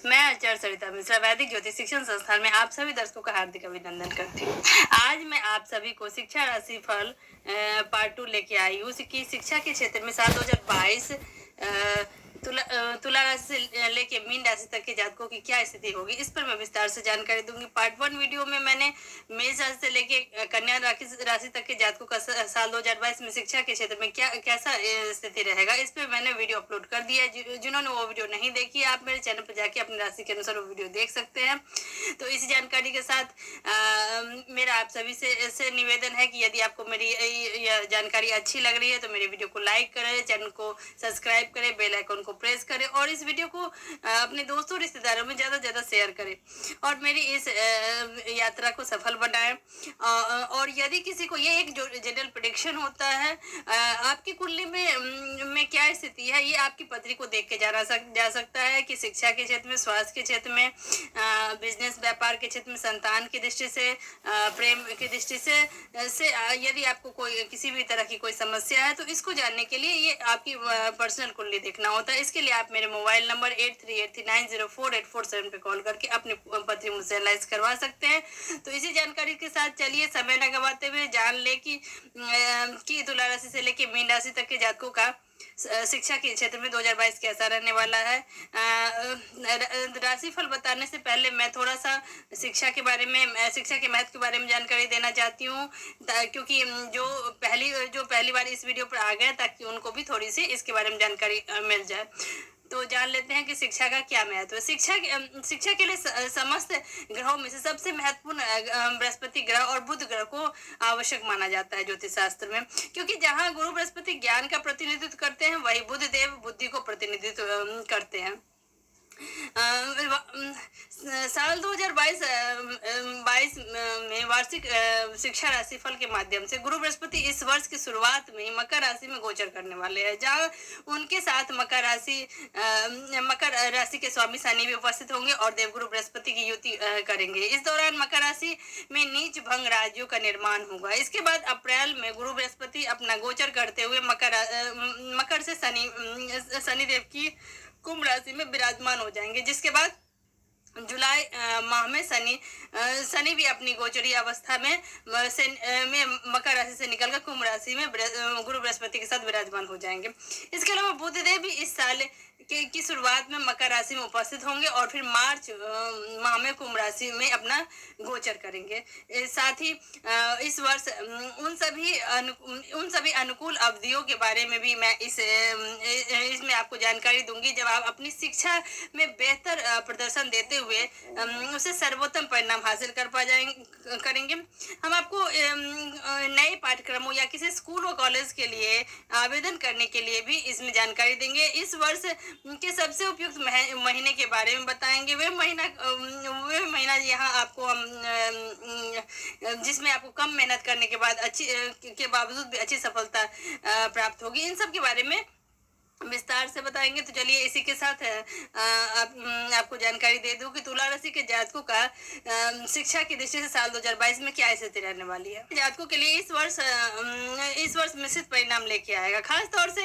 मैं आचार्य सरिता मिश्रा वैदिक ज्योतिष शिक्षण संस्थान में आप सभी दर्शकों का हार्दिक अभिनंदन करती हूँ। आज मैं आप सभी को शिक्षा राशि फल पार्ट 2 लेके आई हूँ कि शिक्षा के क्षेत्र में साल 2022 तुला राशि से लेके मीन राशि तक के जातकों की क्या स्थिति होगी, इस पर मैं विस्तार से जानकारी दूंगी। पार्ट 1 वीडियो में मैंने मेष राशि से लेके कन्या राशि तक के जातकों का साल 2022 में शिक्षा के क्षेत्र में कैसा स्थिति रहेगा, इस पर मैंने वीडियो अपलोड कर दिया है। जिन्होंने वो वीडियो नहीं देखी है, आप मेरे चैनल पर जाके अपनी राशि के अनुसार वो वीडियो देख सकते हैं। तो इस जानकारी के साथ मेरा आप सभी से निवेदन है कि यदि आपको मेरी यह जानकारी अच्छी लग रही है तो मेरे वीडियो को लाइक करें, चैनल को सब्सक्राइब करें, बेल आइकन को प्रेस करें और इस वीडियो को अपने दोस्तों रिश्तेदारों में ज़्यादा से ज़्यादा शेयर करें और मेरी इस यात्रा को सफल बनाएं। और यदि किसी को ये एक जो जनरल प्रेडिक्शन होता है आपकी कुंडली में क्या स्थिति है, ये आपकी पत्री को देख के जा सकता है कि शिक्षा के क्षेत्र में, स्वास्थ्य के क्षेत्र में, बिजनेस व्यापार के क्षेत्र में, संतान की दृष्टि से, प्रेम की दृष्टि से यदि आपको कोई किसी भी तरह की कोई समस्या है तो इसको जानने के लिए ये आपकी पर्सनल कुंडली देखना होता है। इसके लिए आप मेरे मोबाइल नंबर 8383904847 पे कॉल करके अपनी पत्री मुझसे एनालाइज करवा सकते हैं। तो इसी जानकारी के साथ चलिए समय न गवाते हुए जान ले कि तुला राशि से लेके मीन राशि तक के जातकों का शिक्षा के क्षेत्र में 2022 कैसा रहने वाला है। राशिफल बताने से पहले मैं थोड़ा सा शिक्षा के महत्व के बारे में जानकारी देना चाहती हूँ, क्योंकि जो पहली बार इस वीडियो पर आ गए ताकि उनको भी थोड़ी सी इसके बारे में जानकारी मिल जाए। तो जान लेते हैं कि शिक्षा का क्या महत्व है। शिक्षा के लिए समस्त ग्रहों में से सबसे महत्वपूर्ण बृहस्पति ग्रह और बुध ग्रह को आवश्यक माना जाता है ज्योतिष शास्त्र में, क्योंकि जहां गुरु बृहस्पति ज्ञान का प्रतिनिधित्व करते हैं वही बुध देव बुद्धि को प्रतिनिधित्व करते हैं। साल 2022 में वार्षिक शिक्षा राशिफल के माध्यम से गुरु बृहस्पति इस वर्ष की शुरुआत में ही मकर राशि में गोचर करने वाले हैं, जहां उनके साथ मकर राशि के स्वामी शनि भी उपस्थित होंगे और देवगुरु बृहस्पति की युति करेंगे। इस दौरान मकर राशि में नीच भंग राज्यों का निर्माण होगा। इसके बाद अप्रैल में गुरु बृहस्पति अपना गोचर करते हुए मकर से शनिदेव की कुंभ राशि में विराजमान हो जाएंगे, जिसके बाद जुलाई माह में शनि भी अपनी गोचरी अवस्था में मकर राशि से निकलकर कुंभ राशि में गुरु बृहस्पति के साथ विराजमान हो जाएंगे। इसके अलावा बुधदेव भी इस साल की शुरुआत में मकर राशि में उपस्थित होंगे और फिर मार्च माह में कुंभ राशि में अपना गोचर करेंगे। साथ ही इस वर्ष उन सभी अनुकूल अवधियों के बारे में भी मैं इसमें आपको जानकारी दूंगी जब आप अपनी शिक्षा में बेहतर प्रदर्शन देते हुए उसे सर्वोत्तम परिणाम हासिल करेंगे। हम आपको नए पाठ्यक्रमों या किसी स्कूल और कॉलेज के लिए आवेदन करने के लिए भी इसमें जानकारी देंगे। इस वर्ष के सबसे उपयुक्त महीने के बारे में बताएंगे। वे महीना यहाँ आपको हम जिसमें आपको कम मेहनत करने के बावजूद भी अच्छी सफलता प्राप्त होगी, इन सब के बारे में विस्तार से बताएंगे। तो चलिए इसी के साथ आपको जानकारी दे दूं कि तुला राशि के जातकों का शिक्षा की दृष्टि से साल 2022 में क्या स्थिति रहने वाली है। जातकों के लिए इस वर्ष मिश्रित परिणाम लेके आएगा। खास तौर से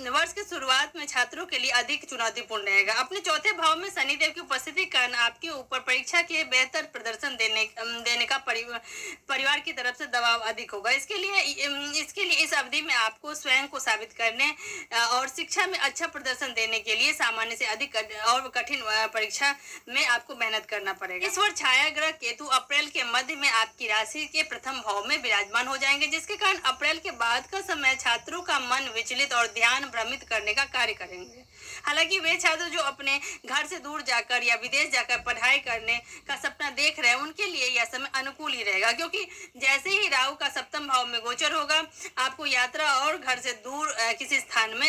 वर्ष की शुरुआत में छात्रों के लिए अधिक चुनौतीपूर्ण रहेगा। अपने चौथे भाव में शनिदेव की उपस्थिति के कारण आपके ऊपर परीक्षा के बेहतर प्रदर्शन देने का परिवार की तरफ से दबाव अधिक होगा। इसके लिए इस अवधि में आपको स्वयं को साबित करने और शिक्षा में अच्छा प्रदर्शन देने के लिए सामान्य से अधिक और कठिन परीक्षा में आपको मेहनत करना पड़ेगा। इस वर्ष छाया ग्रह केतु अप्रैल के मध्य में आपकी राशि के प्रथम भाव में विराजमान हो जाएंगे, जिसके कारण अप्रैल के बाद का समय छात्रों का मन विचलित और ध्यान भ्रमित करने का कार्य करेंगे। हालांकि वे छात्र जो अपने घर से दूर जाकर या विदेश जाकर पढ़ाई करने का सपना देख रहे हैं उनके लिए यह समय अनुकूल ही रहेगा, क्योंकि जैसे ही राहु का सप्तम भाव में गोचर होगा आपको यात्रा और घर से दूर किसी स्थान में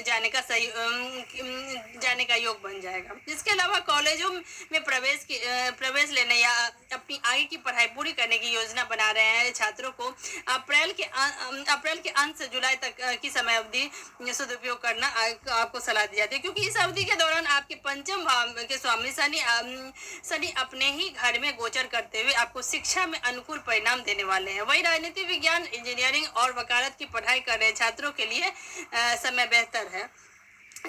जाने का योग बन जाएगा। इसके अलावा कॉलेजों में प्रवेश लेने या अपनी आगे की पढ़ाई पूरी करने की योजना बना रहे हैं छात्रों को अप्रैल के अंत से जुलाई तक की समय अवधि सदुपयोग करना आपको सलाह दी जाती है, क्योंकि इस अवधि के दौरान आपके पंचम भाव के स्वामी शनि अपने ही घर में गोचर करते हुए आपको शिक्षा में अनुकूल परिणाम देने वाले हैं। वही राजनीति विज्ञान, इंजीनियरिंग और वकालत की पढ़ाई कर रहे छात्रों के लिए समय बेहतर है।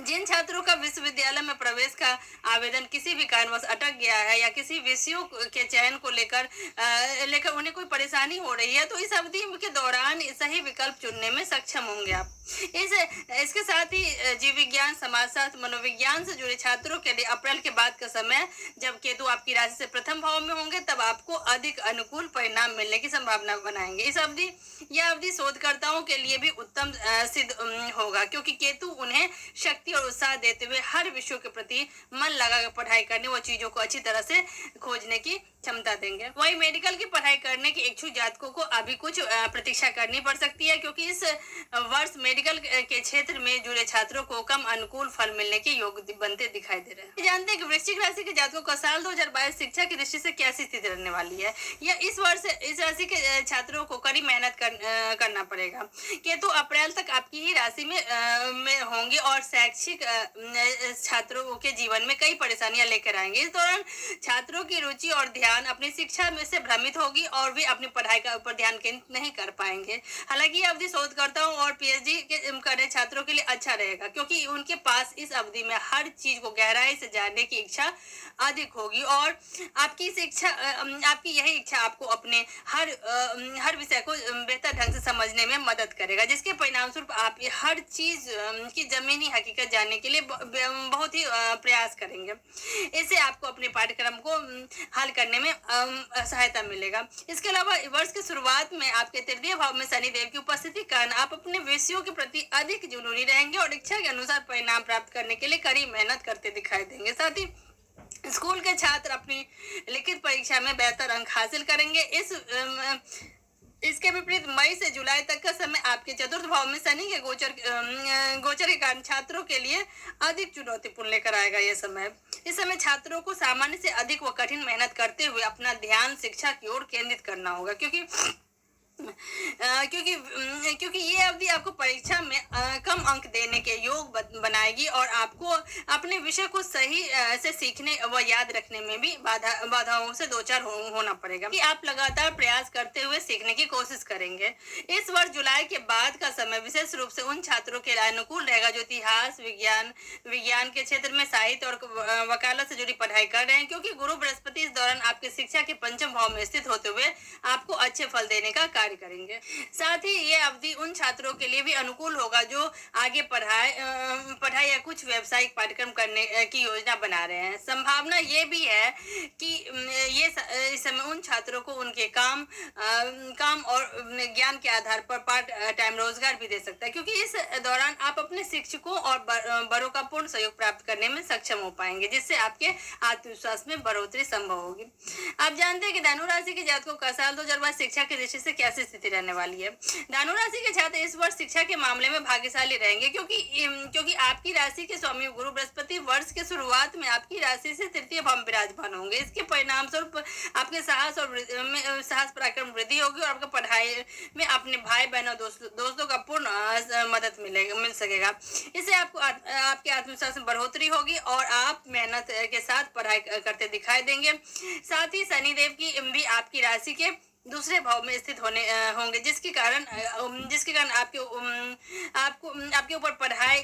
जिन छात्रों का विश्वविद्यालय में प्रवेश का आवेदन किसी भी कारणवश अटक गया है या किसी विषयों के चयन को लेकर उन्हें कोई परेशानी हो रही है, तो इस अवधि के दौरान सही विकल्प चुनने में सक्षम होंगे आप। इस इसके साथ ही जीव विज्ञान, समाजशास्त्र, मनोविज्ञान से जुड़े छात्रों के लिए अप्रैल के बाद का समय, जब केतु आपकी राशि से प्रथम भाव में होंगे, तब आपको अधिक अनुकूल परिणाम मिलने की संभावना बनाएंगे। यह अवधि शोधकर्ताओं के लिए भी उत्तम सिद्ध होगा, क्योंकि केतु उन्हें शक्ति और उत्साह देते हुए हर विषयों के प्रति मन लगाकर पढ़ाई करने व चीजों को अच्छी तरह से खोजने की क्षमता देंगे। वही मेडिकल की पढ़ाई करने के इच्छुक जातकों को अभी कुछ प्रतीक्षा करनी पड़ सकती है, क्योंकि इस वर्ष मेडिकल के क्षेत्र में जुड़े छात्रों को कम अनुकूल फल मिलने के योग बनते दिखाई दे रहे हैं। जानते हैं कि वृश्चिक राशि के जातकों का साल 2022 शिक्षा की दृष्टि से कैसी स्थिति रहने वाली है। यह इस वर्ष इस राशि के छात्रों को कड़ी मेहनत करना पड़ेगा। केतु अप्रैल तक आपकी ही राशि में होंगे और शैक्षिक छात्रों के जीवन में कई परेशानियां लेकर आएंगे। इस दौरान छात्रों की रुचि और ध्यान अपनी शिक्षा में से भ्रमित होगी और वे अपनी पढ़ाई का ऊपर ध्यान केंद्रित नहीं कर पाएंगे। हालांकि यह अवधि शोधकर्ताओं और पीएचडी करने छात्रों के लिए अच्छा रहेगा, क्योंकि उनके पास इस अवधि में हर चीज को गहराई से जानने की इच्छा अधिक होगी और आपकी यही इच्छा आपको अपने हर विषय को बेहतर ढंग से समझने में मदद करेगा, जिसके परिणाम स्वरूप आप हर चीज की जमीनी हकीकत जानने के लिए बहुत ही प्रयास करेंगे। इससे आपको अपने पाठ्यक्रम को हल करने में सहायता मिलेगा। इसके अलावा वर्ष की शुरुआत में आपके तृतीय भाव में शनि देव की उपस्थिति के कारण आप अपने विषयों के प्रति अधिक जुनूनी रहेंगे और इच्छा के अनुसार परिणाम प्राप्त करने के लिए कड़ी मेहनत करते दिखाई देंगे। साथ ही स्कूल के छात्र अपनी लिखित परीक्षा में बेहतर अंक हासिल करेंगे। इसके विपरीत मई से जुलाई तक का समय आपके चतुर्थ भाव में शनि के गोचर के कारण छात्रों के लिए अधिक चुनौतीपूर्ण लेकर आएगा। इस समय छात्रों को सामान्य से अधिक व कठिन मेहनत करते हुए अपना ध्यान शिक्षा की ओर केंद्रित करना होगा, क्योंकि ये अवधि आपको परीक्षा में कम अंक देने के योग बनाएगी और आपको अपने विषय को सही से सीखने व याद रखने में भी बाधाओं से दो चार होना पड़ेगा, कि आप लगातार प्रयास करते हुए सीखने की कोशिश करेंगे। इस वर्ष जुलाई के बाद का समय विशेष रूप से उन छात्रों के लिए अनुकूल रहेगा जो इतिहास, विज्ञान के क्षेत्र में साहित्य और वकालत से जुड़ी पढ़ाई कर रहे हैं, क्योंकि गुरु बृहस्पति इस दौरान आपके शिक्षा के पंचम भाव में स्थित होते हुए आपको अच्छे फल देने का करेंगे। साथ ही ये अवधि उन छात्रों के लिए भी अनुकूल होगा जो आगे पढ़ाई या कुछ व्यावसायिक पाठ्यक्रम करने की योजना बना रहे हैं। संभावना ये भी है कि इस समय उन छात्रों को उनके काम और ज्ञान के आधार पर पार्ट टाइम रोजगार भी दे सकता है, क्योंकि इस दौरान आप अपने शिक्षकों और बड़ों का पूर्ण सहयोग प्राप्त करने में सक्षम हो पाएंगे, जिससे आपके आत्मविश्वास में बढ़ोतरी संभव होगी। आप जानते हैं कि धनु राशि के जातकों का साल 2022 शिक्षा की दृष्टि से कैसी स्थिति रहने वाली है। धनु राशि के छात्र इस वर्ष शिक्षा के मामले में भाग्यशाली रहेंगे, क्योंकि आपकी राशि के स्वामी गुरु बृहस्पति वर्ष के शुरुआत में आपकी राशि से तृतीय भाव में विराजमान होंगे। इसके परिणाम स्वरूप आपके साहस पराक्रम वृद्धि होगी और आपको पढ़ाई में अपने भाई बहनों दोस्तों का पूर्ण मदद मिल सकेगा। इससे आपको आपके आत्मविश्वास में बढ़ोतरी होगी और आप मेहनत के साथ पढ़ाई करते दिखाई देंगे। साथ ही शनिदेव की भी आपकी राशि के दूसरे भाव में स्थित होंगे, जिसके कारण आपके ऊपर पढ़ाई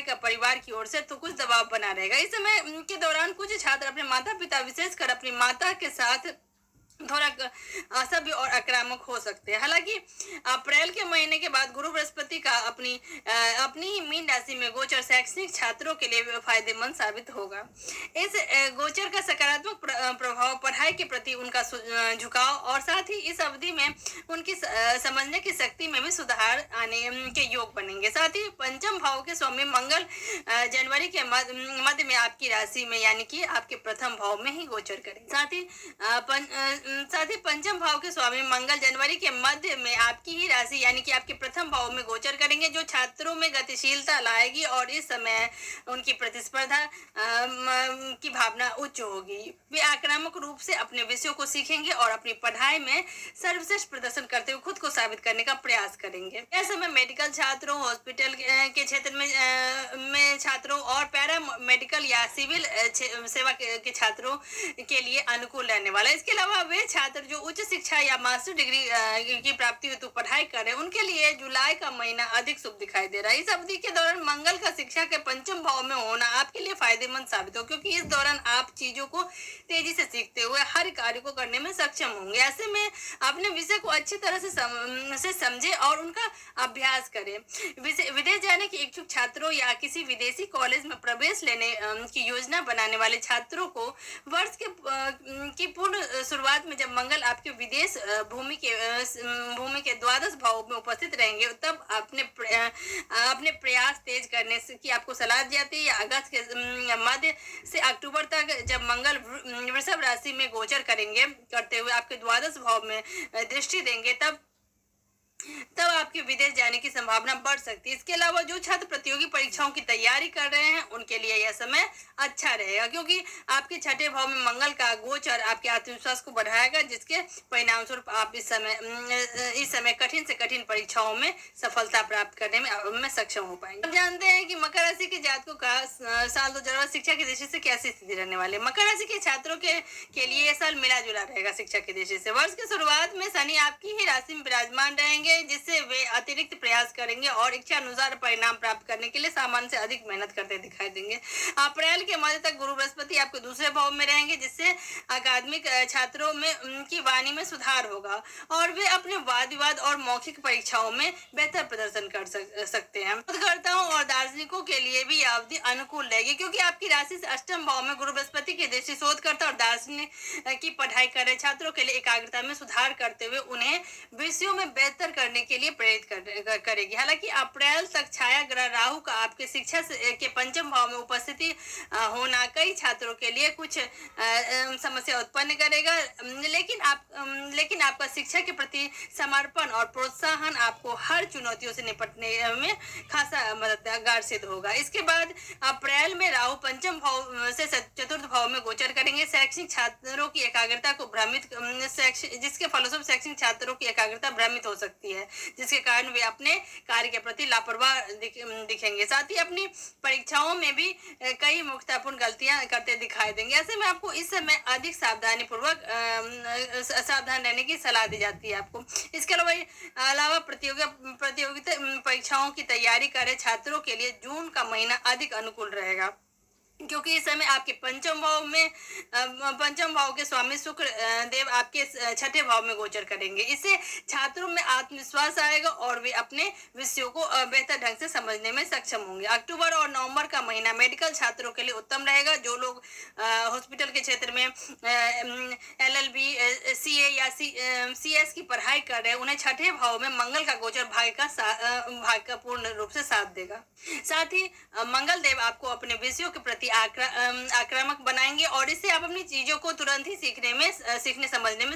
का परिवार की ओर से तो कुछ दबाव बना रहेगा। इस समय के दौरान कुछ छात्र अपने माता पिता, विशेषकर अपनी माता के साथ थोड़ा असभ्य और आक्रामक हो सकते हैं। हालांकि अप्रैल के महीने के बाद गुरु बृहस्पति का अपनी मीन राशि में गोचर शैक्षणिक छात्रों के लिए फायदेमंद साबित होगा। इस गोचर का सकारात्मक प्रभाव पढ़ाई के प्रति उनका झुकाव और साथ ही इस अवधि में उनकी समझने की शक्ति में भी सुधार आने के योग बनेंगे। साथ ही पंचम भाव के स्वामी मंगल जनवरी के मध्य में आपकी राशि में यानी कि आपके प्रथम भाव में ही गोचर करेंगे। साथ ही पंचम भाव के स्वामी मंगल जनवरी के मध्य में आपकी ही राशि यानी कि आपके प्रथम भाव में गोचर करेंगे, जो छात्रों में गतिशीलता लाएगी और इस समय उनकी प्रतिस्पर्धा की भावना उच्च होगी। वे आक्रामक रूप से अपने विषयों को सीखेंगे और अपनी पढ़ाई में सर्वश्रेष्ठ प्रदर्शन करते हुए खुद को साबित करने का प्रयास करेंगे। यह समय मेडिकल छात्रों, हॉस्पिटल के क्षेत्र में छात्रों और पैरा मेडिकल मेडिकल या सिविल सेवा के छात्रों के लिए अनुकूल रहने वाला है। इसके अलावा वे छात्र जो उच्च शिक्षा या मास्टर डिग्री की प्राप्ति हेतु पढ़ाई कर रहे हैं, उनके लिए जुलाई का महीना अधिक शुभ दिखाई दे रहा है। इस अवधि के दौरान मंगल का शिक्षा के पंचम भाव में होना आपके लिए फायदेमंद साबित हो, क्योंकि इस दौरान आप चीजों को तेजी से सीखते हुए हर कार्य को करने में सक्षम होंगे। ऐसे में अपने विषय को अच्छी तरह से समझे और उनका अभ्यास करें। विदेश जाने के इच्छुक छात्रों या किसी विदेशी कॉलेज में प्रवेश लेने की योजना बनाने वाले छात्रों को वर्ष की पूर्ण शुरुआत में जब मंगल आपके विदेश भूमि के द्वादश भाव में उपस्थित रहेंगे, तब अपने प्रयास तेज करने की आपको सलाह दी जाती है। या अगस्त के मध्य से अक्टूबर तक जब मंगल वृषभ राशि में गोचर करते हुए आपके द्वादश भाव में दृष्टि देंगे, तब आपके विदेश जाने की संभावना बढ़ सकती है। इसके अलावा जो छात्र प्रतियोगी परीक्षाओं की तैयारी कर रहे हैं, उनके लिए यह समय अच्छा रहेगा, क्योंकि आपके छठे भाव में मंगल का गोचर आपके आत्मविश्वास को बढ़ाएगा, जिसके परिणाम स्वरूप आप इस समय कठिन से कठिन परीक्षाओं में सफलता प्राप्त करने में सक्षम हो पाएंगे। आप जानते हैं कि मकर राशि के जातकों का साल 2022 शिक्षा की दृष्टि से कैसी स्थिति रहने वाली है। मकर राशि के छात्रों के लिए यह साल मिला जुला रहेगा शिक्षा की दृष्टि से। वर्ष की शुरुआत में शनि आपकी ही राशि में विराजमान रहेंगे, जिससे वे अतिरिक्त प्रयास करेंगे और इच्छा अनुसार परिणाम प्राप्त करने के लिए सामान्य से अधिक मेहनत करते दिखाई देंगे। अप्रैल के मध्य तक गुरु बृहस्पति आपके दूसरे भाव में रहेंगे, जिससे अकादमिक छात्रों में उनकी वाणी में सुधार होगा और वे अपने वाद विवाद और मौखिक परीक्षाओं में बेहतर प्रदर्शन कर सकते हैं। शोधकर्ताओं और दार्शनिकों के लिए भी यह अवधि अनुकूल रहेगी, क्योंकि आपकी राशि से अष्टम भाव में गुरु बृहस्पति की दृष्टि शोधकर्ता और दार्शनिक की पढ़ाई कर रहे छात्रों के लिए एकाग्रता में सुधार करते हुए उन्हें विषयों में बेहतर करने के लिए प्रेरित करेगी। हालांकि अप्रैल तक छाया ग्रह राहु का आपके शिक्षा के पंचम भाव में उपस्थिति होना कई छात्रों के लिए कुछ समस्या उत्पन्न करेगा, लेकिन आपका शिक्षा के प्रति समर्पण और प्रोत्साहन आपको हर चुनौतियों से निपटने में खासा मददगार सिद्ध होगा। इसके बाद अप्रैल में राहु पंचम भाव से चतुर्थ भाव में गोचर करेंगे। शैक्षणिक छात्रों की एकाग्रता को जिसके फलस्वरूप शैक्षणिक छात्रों की एकाग्रता भ्रमित हो सकती है, जिसके कारण वे अपने कार्य के प्रति लापरवाह दिखेंगे। साथ ही अपनी परीक्षाओं में भी कई मूर्खतापूर्ण गलतियां करते दिखाई देंगे। ऐसे में आपको इस समय अधिक सावधान रहने की सलाह दी जाती है आपको। इसके अलावा प्रतियोगिता परीक्षाओं की तैयारी कर रहे छात्रों के लिए जून का महीना अधिक अनुकूल रहेगा, क्योंकि इस समय आपके पंचम भाव के स्वामी शुक्र देव आपके छठे भाव में गोचर करेंगे। इससे छात्रों में आत्मविश्वास आएगा और वे अपने विषयों को बेहतर ढंग से समझने में सक्षम होंगे। अक्टूबर और नवंबर का महीना मेडिकल छात्रों के लिए उत्तम रहेगा। जो लोग हॉस्पिटल के क्षेत्र में LLB, CA या CS की पढ़ाई कर रहे हैं, उन्हें छठे भाव में मंगल का गोचर भाग्य का पूर्ण रूप से साथ देगा। साथ ही मंगल देव आपको अपने विषयों के प्रति आक्रामक बनाएंगे और इससे आप अपनी चीजों को तुरंत ही सीखने समझने में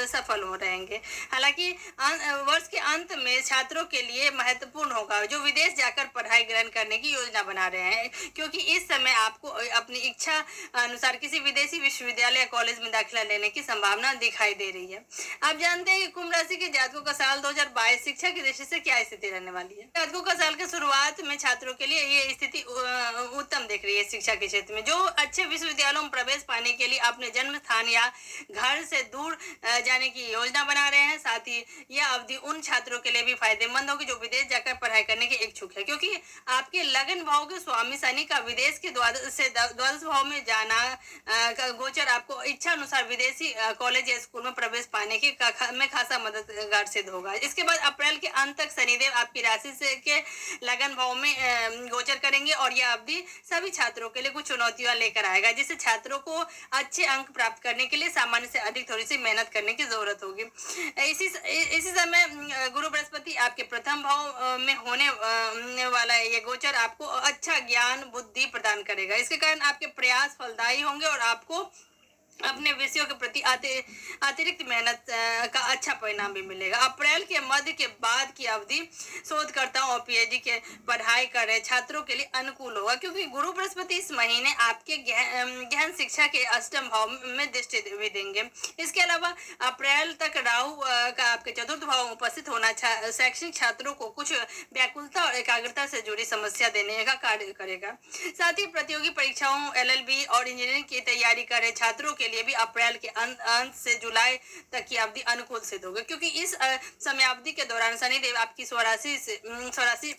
सफल हो रहेंगे। हालांकि वर्ष के अंत में छात्रों के लिए महत्वपूर्ण होगा जो विदेश जाकर पढ़ाई ग्रहण करने की योजना बना रहे हैं, क्योंकि इस समय आपको अपनी इच्छा अनुसार किसी विदेशी विश्वविद्यालय या कॉलेज में दाखिला लेने की संभावना दिखाई दे रही है। आप जानते हैं कि कुंभ राशि के जातकों का साल 2022 शिक्षा की दृष्टि से क्या स्थिति रहने वाली है। जातकों का साल के शुरुआत में छात्रों के लिए ये स्थिति उत्तम दिख रही है। शिक्षा के क्षेत्र में जो अच्छे विश्वविद्यालयों में प्रवेश पाने के लिए अपने जन्म स्थान या घर से दूर जाने की योजना बना रहे हैं, साथ ही यह अवधि उन छात्रों के लिए भी फायदेमंद होगी जो विदेश जाकर पढ़ाई करने के इच्छुक है, क्योंकि आपके लगन भाव के स्वामी शनि का विदेश के द्वादश भाव में जाना का गोचर आपको इच्छा अनुसार विदेशी कॉलेज या स्कूल में प्रवेश पाने में खासा मददगार सिद्ध होगा। इसके बाद अप्रैल के अंत तक शनिदेव आपकी राशि से के लगन भाव में गोचर करेंगे और यह अवधि सभी छात्रों के लिए कुछ चुनौतियां लेकर आएगा, जिससे छात्रों को अच्छे अंक प्राप्त करने के लिए सामान्य से अधिक थोड़ी सी मेहनत करने की जरूरत होगी। इसी समय गुरु बृहस्पति आपके प्रथम भाव में होने वाला ये गोचर आपको अच्छा ज्ञान बुद्धि प्रदान करेगा। इसके कारण आपके प्रयास फलदायी होंगे और आपको अपने विषयों के प्रति अतिरिक्त मेहनत का अच्छा परिणाम भी मिलेगा। अप्रैल के मध्य के बाद की अवधि शोधकर्ताओं और पीएचडी के पढ़ाई कर रहे छात्रों के लिए अनुकूल होगा, क्योंकि गुरु बृहस्पति इस महीने आपके गहन शिक्षा के अष्टम भाव में दृष्टि भी देंगे। इसके अलावा अप्रैल तक राहु का आपके चतुर्थ भाव में उपस्थित होना शैक्षणिक छात्रों को कुछ व्याकुलता और एकाग्रता से जुड़ी समस्या देने का कार्य करेगा। साथ ही प्रतियोगी परीक्षाओं, एलएलबी और इंजीनियरिंग की तैयारी कर रहे छात्रों के लिए भी अप्रैल के अंत से जुलाई तक की अवधि अनुकूल सिद्ध होगी, क्योंकि इस समयावधि के दौरान शनिदेव आपकी स्वराशि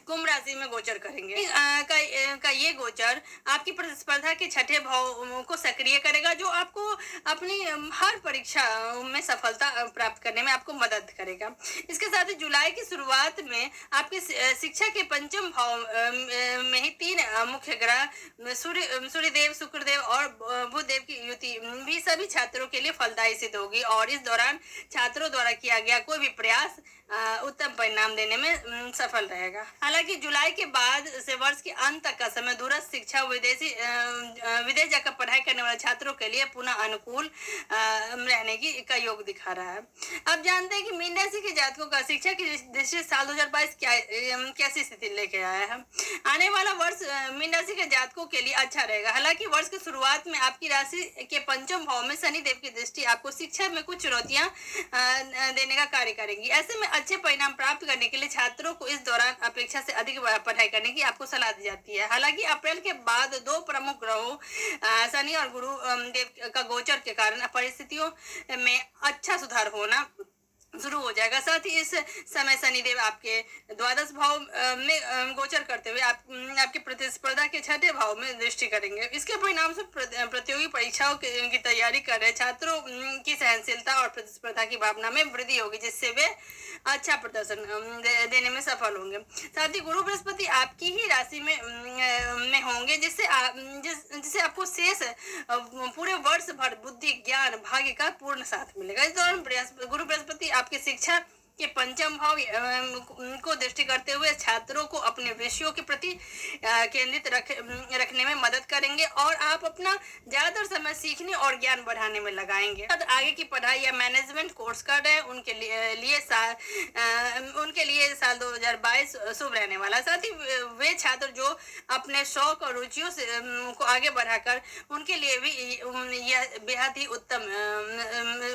कुंभ राशि में गोचर करेंगे। का ये गोचर आपकी प्रतिस्पर्धा के छठे भाव को सक्रिय करेगा, जो आपको अपनी हर परीक्षा में सफलता प्राप्त करने में आपको मदद करेगा। इसके साथ ही जुलाई की शुरुआत में आपके शिक्षा के पंचम भाव में ही तीन मुख्य ग्रह सूर्यदेव, शुक्रदेव और बुधदेव की युति भी सभी छात्रों के लिए फलदायी सिद्ध होगी, और इस दौरान छात्रों द्वारा किया गया कोई भी प्रयास उत्तम परिणाम देने में सफल रहेगा। हालांकि जुलाई के बाद से वर्ष के अंत तक का समय दूरस्थ शिक्षा, विदेश जाकर पढ़ाई करने वाले छात्रों के लिए पुनः अनुकूल रहने की का योग दिखा रहा है। अब जानते हैं कि मीन राशि के जातकों का शिक्षा की दृष्टि साल 2022 कैसी स्थिति लेके आया है। आने वाला वर्ष मीन राशि के जातकों के लिए अच्छा रहेगा। हालांकि वर्ष की शुरुआत में आपकी राशि के पंचम भाव में शनि देव की दृष्टि आपको शिक्षा में कुछ चुनौतियां देने का कार्य करेंगी। ऐसे में अच्छे परिणाम प्राप्त करने के लिए छात्रों को इस दौरान अपेक्षा से अधिक पढ़ाई करने की आपको सलाह दी जाती है। हालांकि अप्रैल के बाद दो प्रमुख ग्रहों शनि और गुरु देव का गोचर के कारण परिस्थितियों में अच्छा सुधार होना शुरू हो जाएगा। साथ ही इस समय शनिदेव आपके द्वादश भाव में गोचर करते हुए आपकी प्रतिस्पर्धा के छठे भाव में दृष्टि करेंगे। इसके परिणाम से प्रतियोगी परीक्षाओं की तैयारी कर रहे छात्रों की सहनशीलता और प्रतिस्पर्धा की भावना में वृद्धि होगी, जिससे वे अच्छा प्रदर्शन देने में सफल होंगे। साथ ही गुरु बृहस्पति आपकी ही राशि में होंगे, जिससे आपको शेष पूरे वर्ष भर बुद्धि, ज्ञान, भाग्य का पूर्ण साथ मिलेगा। इस दौरान गुरु बृहस्पति आपके शिक्षा के पंचम भाव को दृष्टि करते हुए छात्रों को अपने विषयों के प्रति केंद्रित रखने में मदद करेंगे, और आप अपना ज्यादातर समय सीखने और ज्ञान बढ़ाने में लगाएंगे। आगे की पढ़ाई या मैनेजमेंट कोर्स कर रहे हैं उनके लिए साल 2022 शुभ रहने वाला। साथ ही वे छात्र जो अपने शौक और रुचियों से को आगे बढ़ाकर उनके लिए भी यह बेहद ही उत्तम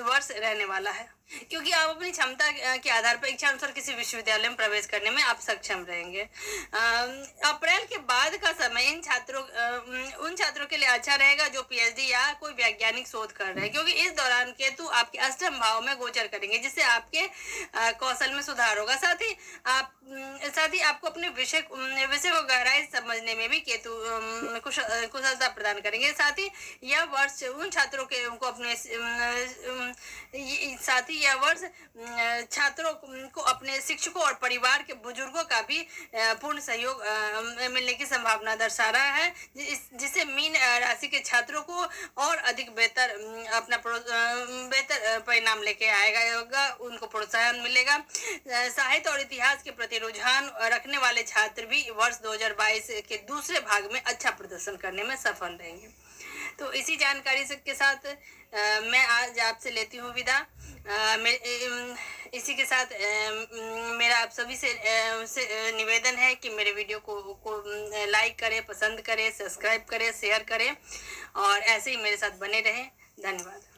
वर्ष रहने वाला है, क्योंकि आप अपनी क्षमता के आधार पर इच्छा अनुसार किसी विश्वविद्यालय में प्रवेश करने में आप सक्षम रहेंगे। अप्रैल के बाद का समय उन छात्रों के लिए अच्छा रहेगा जो पीएचडी या कोई वैज्ञानिक शोध कर रहे हैं, क्योंकि इस दौरान केतु आपके अष्टम भाव में गोचर करेंगे, जिससे आपके कौशल में सुधार होगा। साथ ही आपको अपने विषय को गहराई समझने में भी केतु कुशलता प्रदान करेंगे। साथ ही यह वर्ष उन छात्रों के को अपने साथ ही यह वर्ष छात्रों को अपने शिक्षकों और परिवार के बुजुर्गों का भी पूर्ण सहयोग मिलने की संभावना दर्शा रहा है, जिससे मीन राशि के छात्रों को और अधिक बेहतर परिणाम लेके आएगा, उनको प्रोत्साहन मिलेगा। साहित्य और इतिहास के प्रति रुझान रखने वाले छात्र भी वर्ष 2022 के दूसरे भाग में अच्छा प्रदर्शन करने में सफल रहेंगे। तो इसी जानकारी के साथ मैं आज आपसे लेती हूँ विदा। इसी के साथ मेरा आप सभी से निवेदन है कि मेरे वीडियो को लाइक करें, पसंद करें, सब्सक्राइब करें, शेयर करें, और ऐसे ही मेरे साथ बने रहें। धन्यवाद।